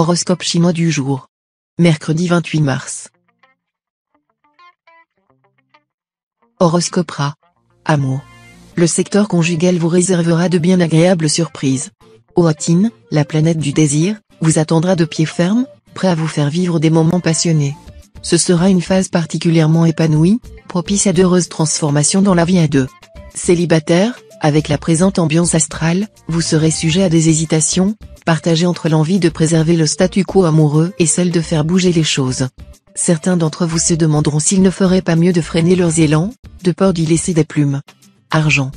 Horoscope chinois du jour. Mercredi 28 mars. Horoscope Ra. Amour. Le secteur conjugal vous réservera de bien agréables surprises. Oatin, la planète du désir, vous attendra de pied ferme, prêt à vous faire vivre des moments passionnés. Ce sera une phase particulièrement épanouie, propice à d'heureuses transformations dans la vie à deux. Célibataire, avec la présente ambiance astrale, vous serez sujet à des hésitations, partagées entre l'envie de préserver le statu quo amoureux et celle de faire bouger les choses. Certains d'entre vous se demanderont s'ils ne feraient pas mieux de freiner leurs élans, de peur d'y laisser des plumes. Argent.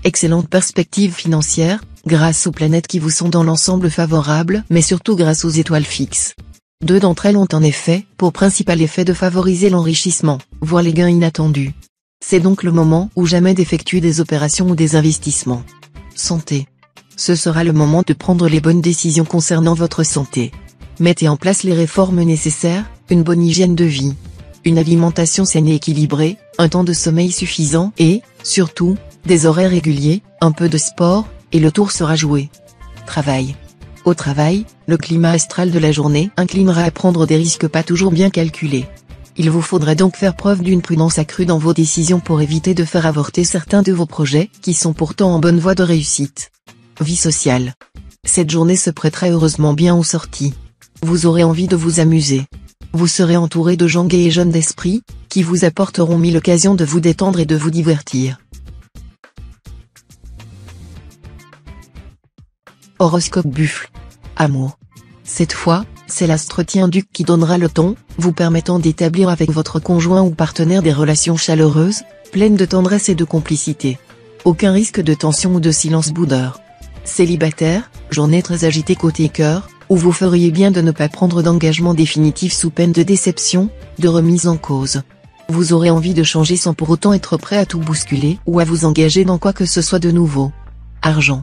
Excellente perspective financière, grâce aux planètes qui vous sont dans l'ensemble favorables mais surtout grâce aux étoiles fixes. Deux d'entre elles ont en effet pour principal effet de favoriser l'enrichissement, voire les gains inattendus. C'est donc le moment ou jamais d'effectuer des opérations ou des investissements. Santé. Ce sera le moment de prendre les bonnes décisions concernant votre santé. Mettez en place les réformes nécessaires, une bonne hygiène de vie, une alimentation saine et équilibrée, un temps de sommeil suffisant et, surtout, des horaires réguliers, un peu de sport, et le tour sera joué. Travail. Au travail, le climat astral de la journée inclinera à prendre des risques pas toujours bien calculés. Il vous faudra donc faire preuve d'une prudence accrue dans vos décisions pour éviter de faire avorter certains de vos projets qui sont pourtant en bonne voie de réussite. Vie sociale. Cette journée se prêtera heureusement bien aux sorties. Vous aurez envie de vous amuser. Vous serez entouré de gens gais et jeunes d'esprit, qui vous apporteront mille occasions de vous détendre et de vous divertir. Horoscope Buffle. Amour. Cette fois, c'est l'astre Tien-Duc qui donnera le ton, vous permettant d'établir avec votre conjoint ou partenaire des relations chaleureuses, pleines de tendresse et de complicité. Aucun risque de tension ou de silence boudeur. Célibataire, journée très agitée côté cœur, où vous feriez bien de ne pas prendre d'engagement définitif sous peine de déception, de remise en cause. Vous aurez envie de changer sans pour autant être prêt à tout bousculer ou à vous engager dans quoi que ce soit de nouveau. Argent.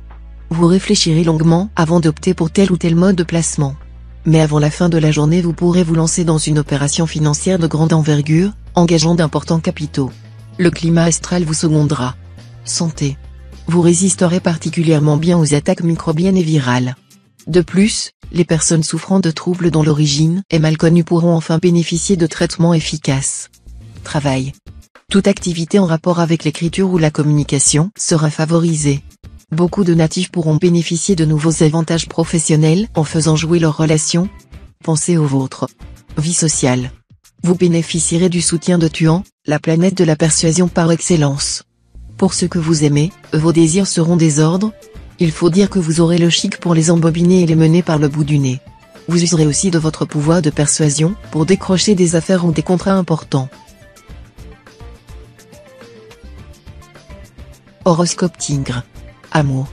Vous réfléchirez longuement avant d'opter pour tel ou tel mode de placement. Mais avant la fin de la journée vous pourrez vous lancer dans une opération financière de grande envergure, engageant d'importants capitaux. Le climat astral vous secondera. Santé. Vous résisterez particulièrement bien aux attaques microbiennes et virales. De plus, les personnes souffrant de troubles dont l'origine est mal connue pourront enfin bénéficier de traitements efficaces. Travail. Toute activité en rapport avec l'écriture ou la communication sera favorisée. Beaucoup de natifs pourront bénéficier de nouveaux avantages professionnels en faisant jouer leurs relations. Pensez aux vôtres. Vie sociale. Vous bénéficierez du soutien de Tuan, la planète de la persuasion par excellence. Pour ceux que vous aimez, vos désirs seront des ordres. Il faut dire que vous aurez le chic pour les embobiner et les mener par le bout du nez. Vous userez aussi de votre pouvoir de persuasion pour décrocher des affaires ou des contrats importants. Horoscope Tigre. Amour.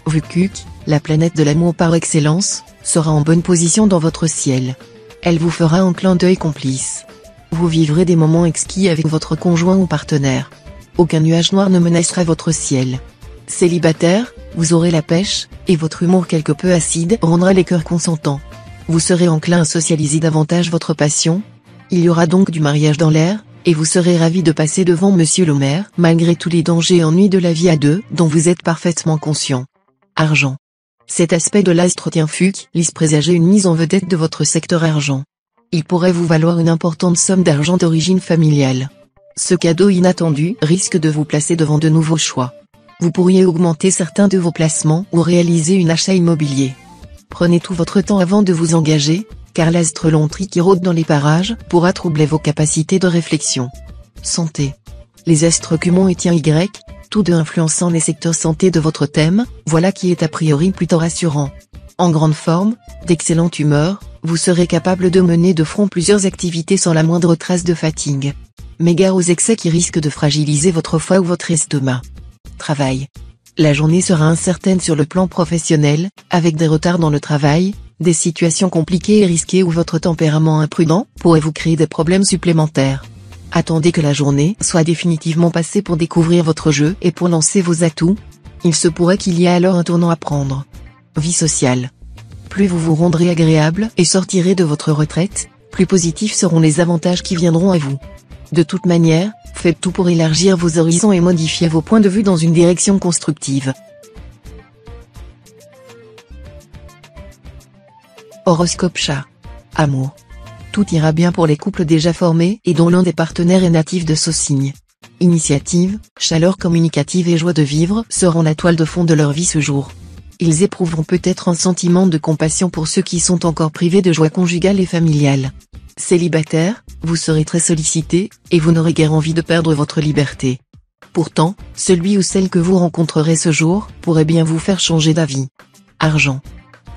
Vukuk, la planète de l'amour par excellence, sera en bonne position dans votre ciel. Elle vous fera un clin d'œil complice. Vous vivrez des moments exquis avec votre conjoint ou partenaire. Aucun nuage noir ne menacera votre ciel. Célibataire, vous aurez la pêche, et votre humour quelque peu acide rendra les cœurs consentants. Vous serez enclin à socialiser davantage votre passion. Il y aura donc du mariage dans l'air, et vous serez ravi de passer devant Monsieur le maire, malgré tous les dangers et ennuis de la vie à deux, dont vous êtes parfaitement conscient. Argent. Cet aspect de l'astre Tien-Duc laisse présager une mise en vedette de votre secteur argent. Il pourrait vous valoir une importante somme d'argent d'origine familiale. Ce cadeau inattendu risque de vous placer devant de nouveaux choix. Vous pourriez augmenter certains de vos placements ou réaliser un achat immobilier. Prenez tout votre temps avant de vous engager, car l'astre Lontri qui rôde dans les parages pourra troubler vos capacités de réflexion. Santé. Les astres Cumon et Tien-Y, tous deux influençant les secteurs santé de votre thème, voilà qui est a priori plutôt rassurant. En grande forme, d'excellente humeur, vous serez capable de mener de front plusieurs activités sans la moindre trace de fatigue. Mais gare aux excès qui risquent de fragiliser votre foie ou votre estomac. Travail. La journée sera incertaine sur le plan professionnel, avec des retards dans le travail, des situations compliquées et risquées où votre tempérament imprudent pourrait vous créer des problèmes supplémentaires. Attendez que la journée soit définitivement passée pour découvrir votre jeu et pour lancer vos atouts. Il se pourrait qu'il y ait alors un tournant à prendre. Vie sociale. Plus vous vous rendrez agréable et sortirez de votre retraite, plus positifs seront les avantages qui viendront à vous. De toute manière, faites tout pour élargir vos horizons et modifier vos points de vue dans une direction constructive. Horoscope chat. Amour. Tout ira bien pour les couples déjà formés et dont l'un des partenaires est natif de ce signe. Initiative, chaleur communicative et joie de vivre seront la toile de fond de leur vie ce jour. Ils éprouveront peut-être un sentiment de compassion pour ceux qui sont encore privés de joie conjugale et familiale. Célibataire, vous serez très sollicité, et vous n'aurez guère envie de perdre votre liberté. Pourtant, celui ou celle que vous rencontrerez ce jour pourrait bien vous faire changer d'avis. Argent.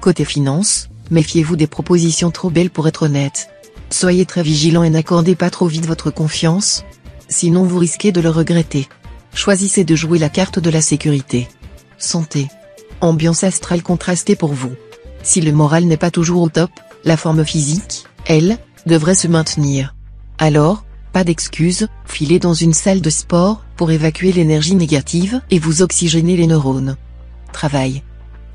Côté finance, méfiez-vous des propositions trop belles pour être honnête. Soyez très vigilant et n'accordez pas trop vite votre confiance, sinon vous risquez de le regretter. Choisissez de jouer la carte de la sécurité. Santé. Ambiance astrale contrastée pour vous. Si le moral n'est pas toujours au top, la forme physique, elle, devrait se maintenir. Alors, pas d'excuses, filez dans une salle de sport pour évacuer l'énergie négative et vous oxygéner les neurones. Travail.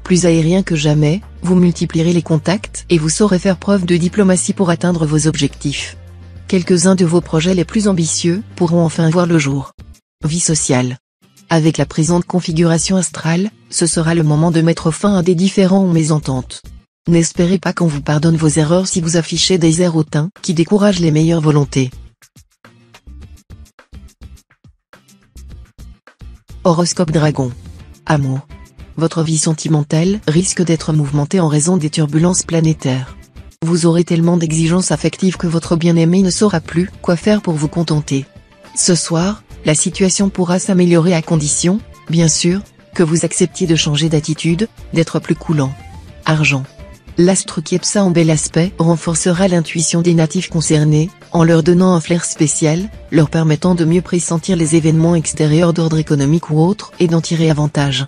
Plus aérien que jamais, vous multiplierez les contacts et vous saurez faire preuve de diplomatie pour atteindre vos objectifs. Quelques-uns de vos projets les plus ambitieux pourront enfin voir le jour. Vie sociale. Avec la présente configuration astrale, ce sera le moment de mettre fin à des différends ou mésententes. N'espérez pas qu'on vous pardonne vos erreurs si vous affichez des airs hautains qui découragent les meilleures volontés. Horoscope Dragon. Amour. Votre vie sentimentale risque d'être mouvementée en raison des turbulences planétaires. Vous aurez tellement d'exigences affectives que votre bien-aimé ne saura plus quoi faire pour vous contenter. Ce soir, la situation pourra s'améliorer à condition, bien sûr, que vous acceptiez de changer d'attitude, d'être plus coulant. Argent. L'astre Kiepsa en bel aspect renforcera l'intuition des natifs concernés, en leur donnant un flair spécial, leur permettant de mieux pressentir les événements extérieurs d'ordre économique ou autre et d'en tirer avantage.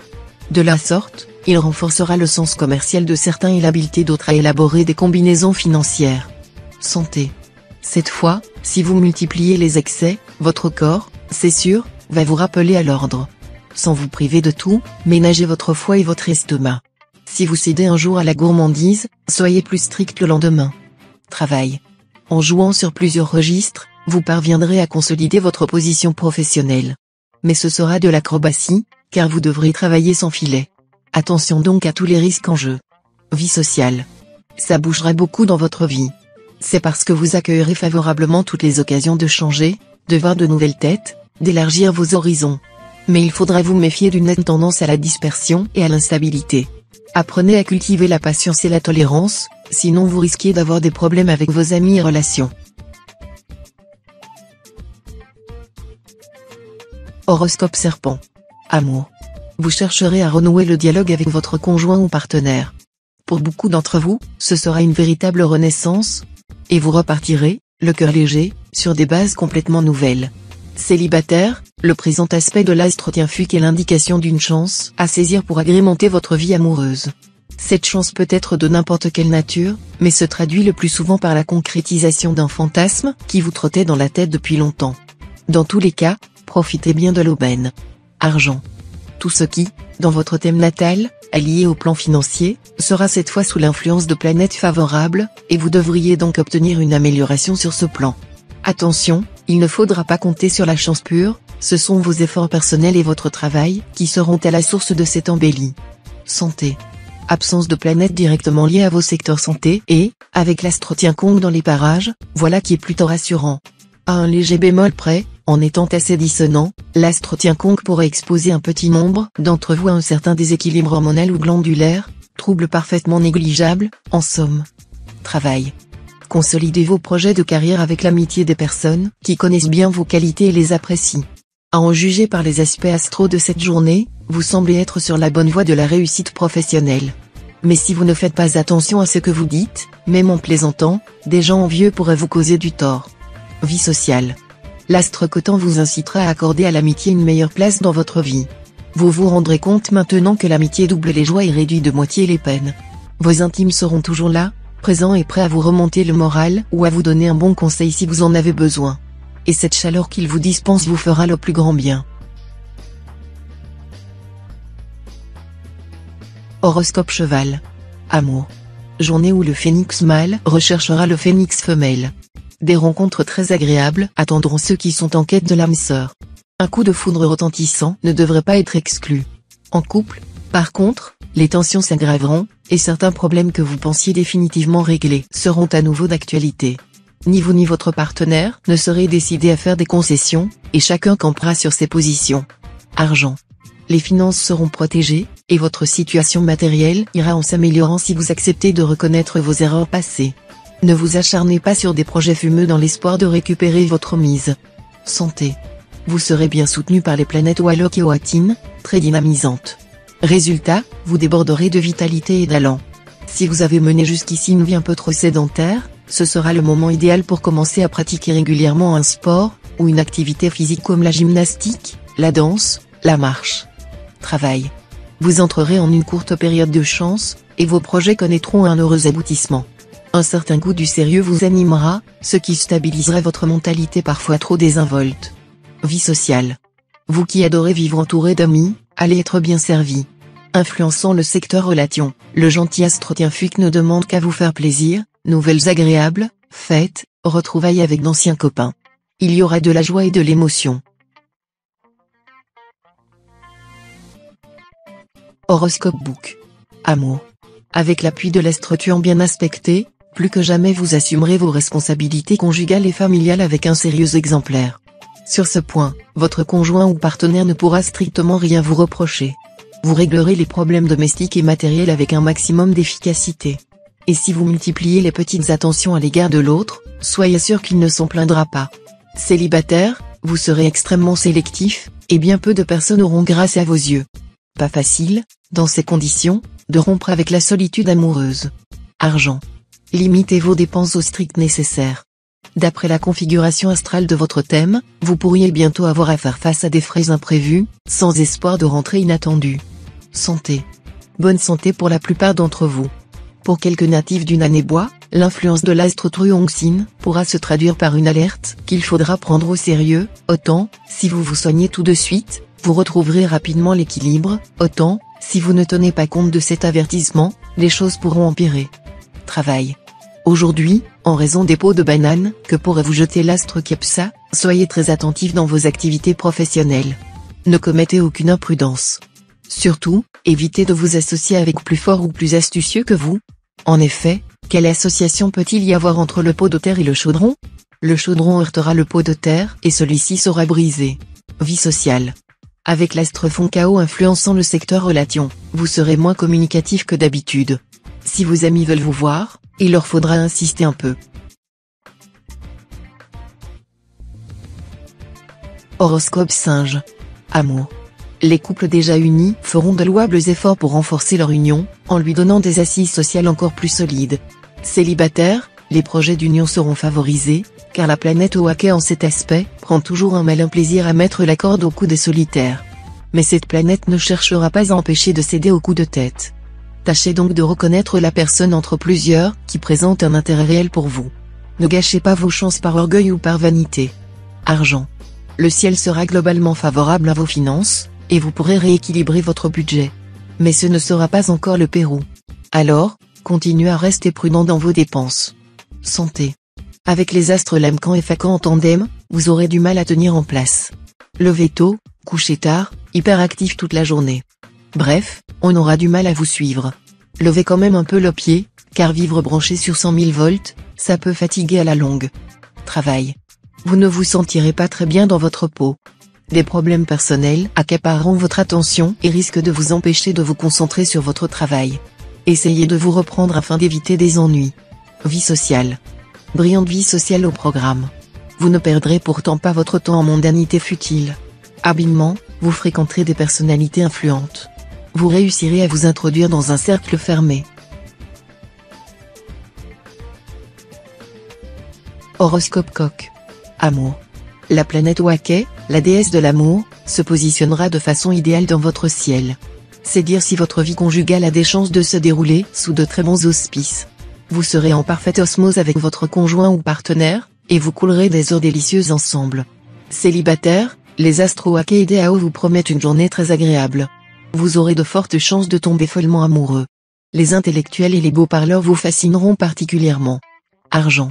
De la sorte, il renforcera le sens commercial de certains et l'habileté d'autres à élaborer des combinaisons financières. Santé. Cette fois, si vous multipliez les excès, votre corps, c'est sûr, va vous rappeler à l'ordre. Sans vous priver de tout, ménagez votre foie et votre estomac. Si vous cédez un jour à la gourmandise, soyez plus strict le lendemain. Travail. En jouant sur plusieurs registres, vous parviendrez à consolider votre position professionnelle. Mais ce sera de l'acrobatie, car vous devrez travailler sans filet. Attention donc à tous les risques en jeu. Vie sociale. Ça bougera beaucoup dans votre vie. C'est parce que vous accueillerez favorablement toutes les occasions de changer, de voir de nouvelles têtes, d'élargir vos horizons. Mais il faudra vous méfier d'une nette tendance à la dispersion et à l'instabilité. Apprenez à cultiver la patience et la tolérance, sinon vous risquez d'avoir des problèmes avec vos amis et relations. Horoscope Serpent. Amour. Vous chercherez à renouer le dialogue avec votre conjoint ou partenaire. Pour beaucoup d'entre vous, ce sera une véritable renaissance, et vous repartirez, le cœur léger, sur des bases complètement nouvelles. Célibataire, le présent aspect de l'astre tient fuque est l'indication d'une chance à saisir pour agrémenter votre vie amoureuse. Cette chance peut être de n'importe quelle nature, mais se traduit le plus souvent par la concrétisation d'un fantasme qui vous trottait dans la tête depuis longtemps. Dans tous les cas, profitez bien de l'aubaine. Argent. Tout ce qui, dans votre thème natal, est lié au plan financier, sera cette fois sous l'influence de planètes favorables, et vous devriez donc obtenir une amélioration sur ce plan. Attention, il ne faudra pas compter sur la chance pure, ce sont vos efforts personnels et votre travail qui seront à la source de cette embellie. Santé. Absence de planètes directement liées à vos secteurs santé et, avec l'astre Tiankong dans les parages, voilà qui est plutôt rassurant. À un léger bémol près, en étant assez dissonant, l'astre Tiankong pourrait exposer un petit nombre d'entre vous à un certain déséquilibre hormonal ou glandulaire, trouble parfaitement négligeable, en somme. Travail. Consolidez vos projets de carrière avec l'amitié des personnes qui connaissent bien vos qualités et les apprécient. À en juger par les aspects astraux de cette journée, vous semblez être sur la bonne voie de la réussite professionnelle. Mais si vous ne faites pas attention à ce que vous dites, même en plaisantant, des gens envieux pourraient vous causer du tort. Vie sociale. L'astre Cotan vous incitera à accorder à l'amitié une meilleure place dans votre vie. Vous vous rendrez compte maintenant que l'amitié double les joies et réduit de moitié les peines. Vos intimes seront toujours là, présents et prêts à vous remonter le moral ou à vous donner un bon conseil si vous en avez besoin. Et cette chaleur qu'ils vous dispensent vous fera le plus grand bien. Horoscope Cheval. Amour. Journée où le phénix mâle recherchera le phénix femelle. Des rencontres très agréables attendront ceux qui sont en quête de l'âme sœur. Un coup de foudre retentissant ne devrait pas être exclu. En couple, Par contre, les tensions s'aggraveront, et certains problèmes que vous pensiez définitivement réglés seront à nouveau d'actualité. Ni vous ni votre partenaire ne serez décidés à faire des concessions, et chacun campera sur ses positions. Argent. Les finances seront protégées, et votre situation matérielle ira en s'améliorant si vous acceptez de reconnaître vos erreurs passées. Ne vous acharnez pas sur des projets fumeux dans l'espoir de récupérer votre mise. Santé. Vous serez bien soutenu par les planètes Wallock et Oatine, très dynamisantes. Résultat, vous déborderez de vitalité et d'allant. Si vous avez mené jusqu'ici une vie un peu trop sédentaire, ce sera le moment idéal pour commencer à pratiquer régulièrement un sport, ou une activité physique comme la gymnastique, la danse, la marche. Travail. Vous entrerez en une courte période de chance, et vos projets connaîtront un heureux aboutissement. Un certain goût du sérieux vous animera, ce qui stabilisera votre mentalité parfois trop désinvolte. Vie sociale. Vous qui adorez vivre entouré d'amis, allez être bien servi. Influençant le secteur relations, le gentil astre Fuc ne demande qu'à vous faire plaisir, nouvelles agréables, fêtes, retrouvailles avec d'anciens copains. Il y aura de la joie et de l'émotion. Horoscope Book. Amour. Avec l'appui de l'astre Tuan bien aspecté, plus que jamais vous assumerez vos responsabilités conjugales et familiales avec un sérieux exemplaire. Sur ce point, votre conjoint ou partenaire ne pourra strictement rien vous reprocher. Vous réglerez les problèmes domestiques et matériels avec un maximum d'efficacité. Et si vous multipliez les petites attentions à l'égard de l'autre, soyez sûr qu'il ne s'en plaindra pas. Célibataire, vous serez extrêmement sélectif, et bien peu de personnes auront grâce à vos yeux. Pas facile, dans ces conditions, de rompre avec la solitude amoureuse. Argent. Limitez vos dépenses au strict nécessaire. D'après la configuration astrale de votre thème, vous pourriez bientôt avoir à faire face à des frais imprévus, sans espoir de rentrée inattendue. Santé. Bonne santé pour la plupart d'entre vous. Pour quelques natifs d'une année bois, l'influence de l'astre Truongsin pourra se traduire par une alerte qu'il faudra prendre au sérieux, autant, si vous vous soignez tout de suite, vous retrouverez rapidement l'équilibre, autant, si vous ne tenez pas compte de cet avertissement, les choses pourront empirer. Travail. Aujourd'hui, en raison des pots de banane que pourrait vous jeter l'astre Kepsa, soyez très attentif dans vos activités professionnelles. Ne commettez aucune imprudence. Surtout, évitez de vous associer avec plus fort ou plus astucieux que vous. En effet, quelle association peut-il y avoir entre le pot de terre et le chaudron? Le chaudron heurtera le pot de terre et celui-ci sera brisé. Vie sociale. Avec l'astre Foncao influençant le secteur relations, vous serez moins communicatif que d'habitude. Si vos amis veulent vous voir, il leur faudra insister un peu. Horoscope Singe. Amour. Les couples déjà unis feront de louables efforts pour renforcer leur union, en lui donnant des assises sociales encore plus solides. Célibataires, les projets d'union seront favorisés, car la planète Oake en cet aspect prend toujours un malin plaisir à mettre la corde au cou des solitaires. Mais cette planète ne cherchera pas à empêcher de céder au coup de tête. Tâchez donc de reconnaître la personne entre plusieurs qui présente un intérêt réel pour vous. Ne gâchez pas vos chances par orgueil ou par vanité. Argent. Le ciel sera globalement favorable à vos finances, et vous pourrez rééquilibrer votre budget. Mais ce ne sera pas encore le Pérou. Alors, continuez à rester prudent dans vos dépenses. Santé. Avec les astres Lamcan et Facan en tandem, vous aurez du mal à tenir en place. Levez tôt, couchez tard, hyperactif toute la journée. Bref, on aura du mal à vous suivre. Levez quand même un peu le pied, car vivre branché sur 100 000 volts, ça peut fatiguer à la longue. Travail. Vous ne vous sentirez pas très bien dans votre peau. Des problèmes personnels accapareront votre attention et risquent de vous empêcher de vous concentrer sur votre travail. Essayez de vous reprendre afin d'éviter des ennuis. Vie sociale. Brillante vie sociale au programme. Vous ne perdrez pourtant pas votre temps en mondanité futile. Habilement, vous fréquenterez des personnalités influentes. Vous réussirez à vous introduire dans un cercle fermé. Horoscope Coq. Amour. La planète Oake, la déesse de l'amour, se positionnera de façon idéale dans votre ciel. C'est dire si votre vie conjugale a des chances de se dérouler sous de très bons auspices. Vous serez en parfaite osmose avec votre conjoint ou partenaire, et vous coulerez des heures délicieuses ensemble. Célibataire, les astres Oake et Dao vous promettent une journée très agréable. Vous aurez de fortes chances de tomber follement amoureux. Les intellectuels et les beaux parleurs vous fascineront particulièrement. Argent.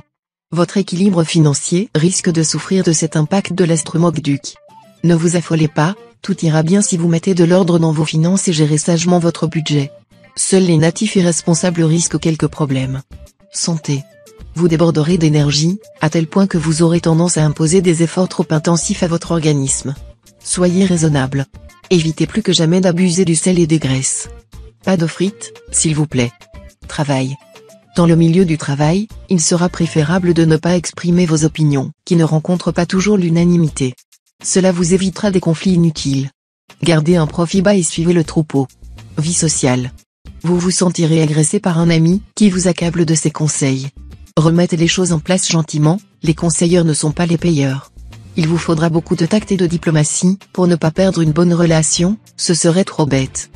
Votre équilibre financier risque de souffrir de cet impact de l'astre Mokduk. Ne vous affolez pas, Tout ira bien si vous mettez de l'ordre dans vos finances et gérez sagement votre budget. Seuls les natifs irresponsables risquent quelques problèmes. Santé. Vous déborderez d'énergie, à tel point que vous aurez tendance à imposer des efforts trop intensifs à votre organisme. Soyez raisonnable. Évitez plus que jamais d'abuser du sel et des graisses. Pas de frites, s'il vous plaît. Travail. Dans le milieu du travail, il sera préférable de ne pas exprimer vos opinions, qui ne rencontrent pas toujours l'unanimité. Cela vous évitera des conflits inutiles. Gardez un profit bas et suivez le troupeau. Vie sociale. Vous vous sentirez agressé par un ami qui vous accable de ses conseils. Remettez les choses en place gentiment, les conseilleurs ne sont pas les payeurs. Il vous faudra beaucoup de tact et de diplomatie pour ne pas perdre une bonne relation, ce serait trop bête.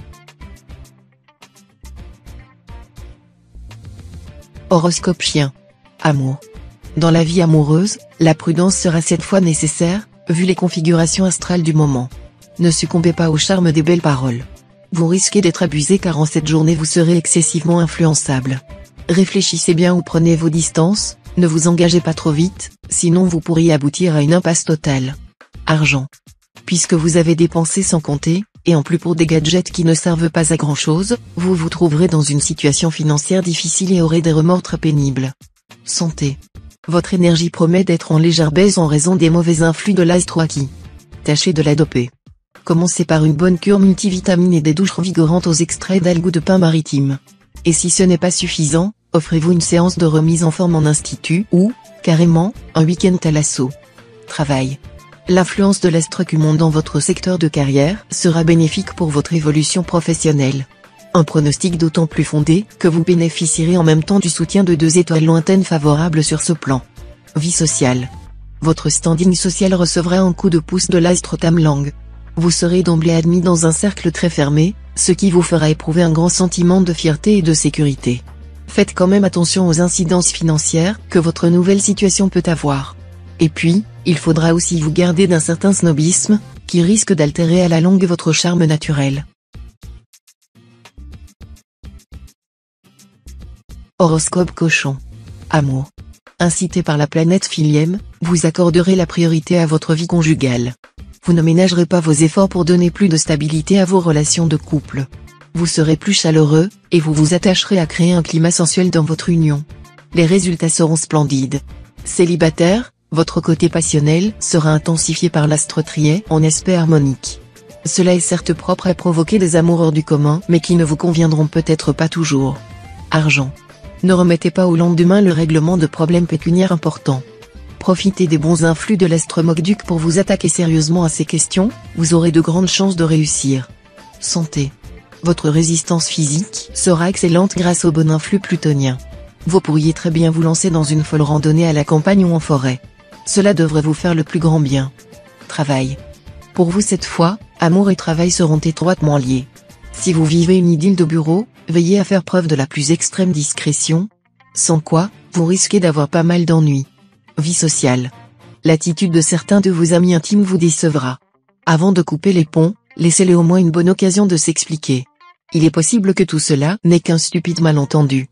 Horoscope chien. Amour. Dans la vie amoureuse, la prudence sera cette fois nécessaire, vu les configurations astrales du moment. Ne succombez pas au charme des belles paroles. Vous risquez d'être abusé car en cette journée vous serez excessivement influençable. Réfléchissez bien ou prenez vos distances, ne vous engagez pas trop vite, sinon vous pourriez aboutir à une impasse totale. Argent. Puisque vous avez dépensé sans compter, et en plus pour des gadgets qui ne servent pas à grand chose, vous vous trouverez dans une situation financière difficile et aurez des remords très pénibles. Santé. Votre énergie promet d'être en légère baisse en raison des mauvais influx de l'astro-acquis. Tâchez de la doper. Commencez par une bonne cure multivitamine et des douches revigorantes aux extraits d'algues ou de pain maritime. Et si ce n'est pas suffisant, offrez-vous une séance de remise en forme en institut ou, carrément, un week-end à l'assaut. Travail. L'influence de l'astro-cumon dans votre secteur de carrière sera bénéfique pour votre évolution professionnelle. Un pronostic d'autant plus fondé que vous bénéficierez en même temps du soutien de 2 étoiles lointaines favorables sur ce plan. Vie sociale. Votre standing social recevra un coup de pouce de l'astre Tamlang. Vous serez d'emblée admis dans un cercle très fermé, ce qui vous fera éprouver un grand sentiment de fierté et de sécurité. Faites quand même attention aux incidences financières que votre nouvelle situation peut avoir. Et puis, il faudra aussi vous garder d'un certain snobisme, qui risque d'altérer à la longue votre charme naturel. Horoscope cochon. Amour. Incité par la planète Philiem, vous accorderez la priorité à votre vie conjugale. Vous ne ménagerez pas vos efforts pour donner plus de stabilité à vos relations de couple. Vous serez plus chaleureux, et vous vous attacherez à créer un climat sensuel dans votre union. Les résultats seront splendides. Célibataire, votre côté passionnel sera intensifié par l'astre Trier en aspect harmonique. Cela est certes propre à provoquer des amours hors du commun mais qui ne vous conviendront peut-être pas toujours. Argent. Ne remettez pas au lendemain le règlement de problèmes pécuniaires importants. Profitez des bons influx de l'astre Mogduc pour vous attaquer sérieusement à ces questions, vous aurez de grandes chances de réussir. Santé. Votre résistance physique sera excellente grâce au bon influx plutonien. Vous pourriez très bien vous lancer dans une folle randonnée à la campagne ou en forêt. Cela devrait vous faire le plus grand bien. Travail. Pour vous cette fois, amour et travail seront étroitement liés. Si vous vivez une idylle de bureau, veillez à faire preuve de la plus extrême discrétion, sans quoi, vous risquez d'avoir pas mal d'ennuis. Vie sociale. L'attitude de certains de vos amis intimes vous décevra. Avant de couper les ponts, laissez-les au moins une bonne occasion de s'expliquer. Il est possible que tout cela n'est qu'un stupide malentendu.